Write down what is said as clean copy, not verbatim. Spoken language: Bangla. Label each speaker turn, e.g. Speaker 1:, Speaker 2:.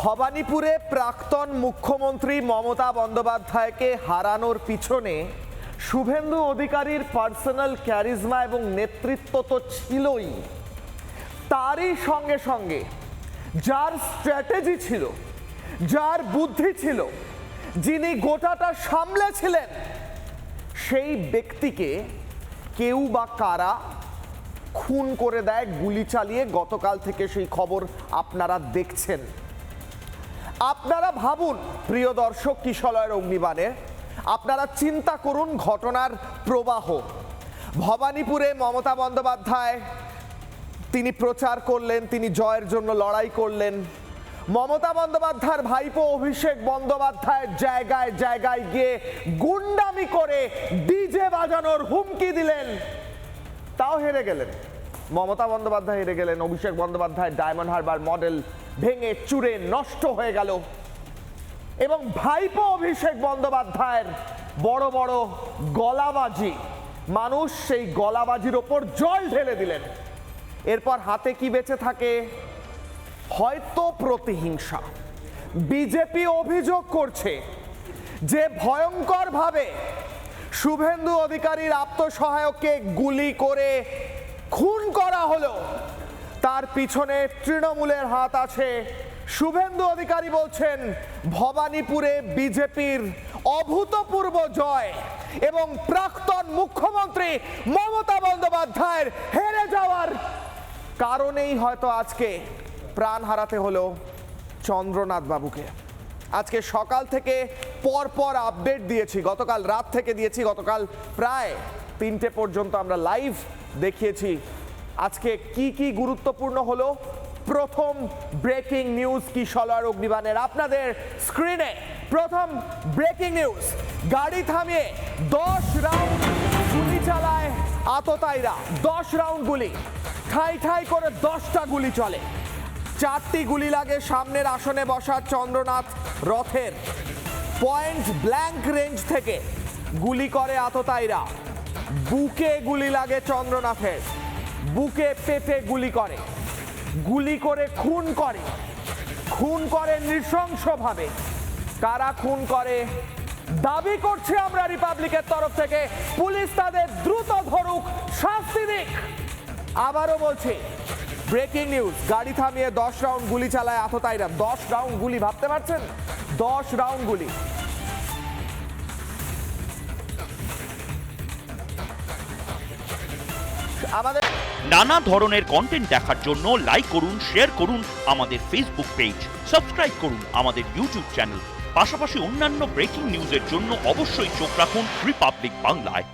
Speaker 1: ভবানীপুরে প্রাক্তন মুখ্যমন্ত্রী মমতা বন্দ্যোপাধ্যায়কে হারানোর পিছনে শুভেন্দু অধিকারীর পার্সোনাল ক্যারিজমা এবং নেতৃত্ব তো ছিলই, তারই সঙ্গে সঙ্গে যার স্ট্র্যাটেজি ছিল, যার বুদ্ধি ছিল, যিনি গোটাটা সামলেছিলেন, সেই ব্যক্তিকে কেউ বা কারা খুন করে দেয় গুলি চালিয়ে। গতকাল থেকে সেই খবর আপনারা দেখছেন। আপনারা ভাবুন প্রিয় দর্শক, কিশলয়ের অগ্নিবাণে আপনারা চিন্তা করুন ঘটনার প্রবাহ। ভবানীপুরে মমতা বন্দ্যোপাধ্যায় তিনি প্রচার করলেন, তিনি জয়ের জন্য লড়াই করলেন। মমতা বন্দ্যোপাধ্যায়ের ভাইপো অভিষেক বন্দ্যোপাধ্যায়ের জায়গায় জায়গায় গিয়ে গুন্ডামি করে ডিজে বাজানোর হুমকি দিলেন, তাও হেরে গেলেন। মমতা বন্দ্যোপাধ্যায় হেরে গেলেন, অভিষেক বন্দ্যোপাধ্যায় ডায়মন্ড হারবার মডেল ভেঙে চুরে নষ্ট হয়ে গেল এবং ভাইপো অভিষেক বন্দ্যোপাধ্যায়ের বড় বড় গলাবাজি, মানুষ সেই গলাবাজির ওপর জল ঢেলে দিলেন। এরপর হাতে কি বেঁচে থাকে? হয়তো প্রতিহিংসা। বিজেপি অভিযোগ করছে যে ভয়ঙ্করভাবে শুভেন্দু অধিকারীর আত্মসহায়ককে গুলি করে খুন করা হলো, তার পিছনে তৃণমূলের হাত আছে। শুভেন্দু অধিকারী বলছেন ভবানীপুরে বিজেপির অভূতপূর্ব জয় এবং প্রাক্তন মুখ্যমন্ত্রী মমতা বন্দ্যোপাধ্যায়ের হেরে যাওয়ার কারণেই হয়তো আজকে প্রাণ হারাতে হলো চন্দ্রনাথ বাবুকে। আজকে সকাল থেকে পরপর আপডেট দিয়েছি, গতকাল রাত থেকে দিয়েছি, গতকাল প্রায় 3টে পর্যন্ত আমরা লাইভ দেখিয়েছি। আজকে কি কি গুরুত্বপূর্ণ হলো, প্রথম ব্রেকিং নিউজ কিশলয়ের অগ্নিবাণের আপনাদের স্ক্রিনে। প্রথম ব্রেকিং নিউজ, গাড়ি থামিয়ে 10 রাউন্ড গুলি চালায় আততায়ীরা। 10 রাউন্ড গুলি, ঠাই ঠাই করে 10টা গুলি চলে। 4টি গুলি লাগে সামনের আসনে বসা চন্দ্রনাথ রথের। পয়েন্ট ব্ল্যাঙ্ক রেঞ্জ থেকে গুলি করে আততায়ীরা। বুকে গুলি লাগে চন্দ্রনাথের, বুকে পেটে গুলি করে, গুলি করে খুন করে নৃশংসভাবে। কারা খুন করে দাবি করছে আমরা রিপাবলিকের তরফ থেকে, পুলিশ তাদের দ্রুত ধরুক, শাস্তি দিক। আবারও বলছি, ব্রেকিং নিউজ, গাড়ি থামিয়ে 10 রাউন্ড গুলি চালায় আততায়ীরা। 10 রাউন্ড গুলি, ভাবতে পারছেন? 10 রাউন্ড গুলি। আমাদের
Speaker 2: নানা ধরনের কন্টেন্ট দেখার জন্য লাইক করুন, শেয়ার করুন আমাদের ফেসবুক পেজ, সাবস্ক্রাইব করুন আমাদের ইউটিউব চ্যানেল। পাশাপাশি অন্যান্য ব্রেকিং নিউজের জন্য অবশ্যই চোখ রাখুন রিপাবলিক বাংলায়।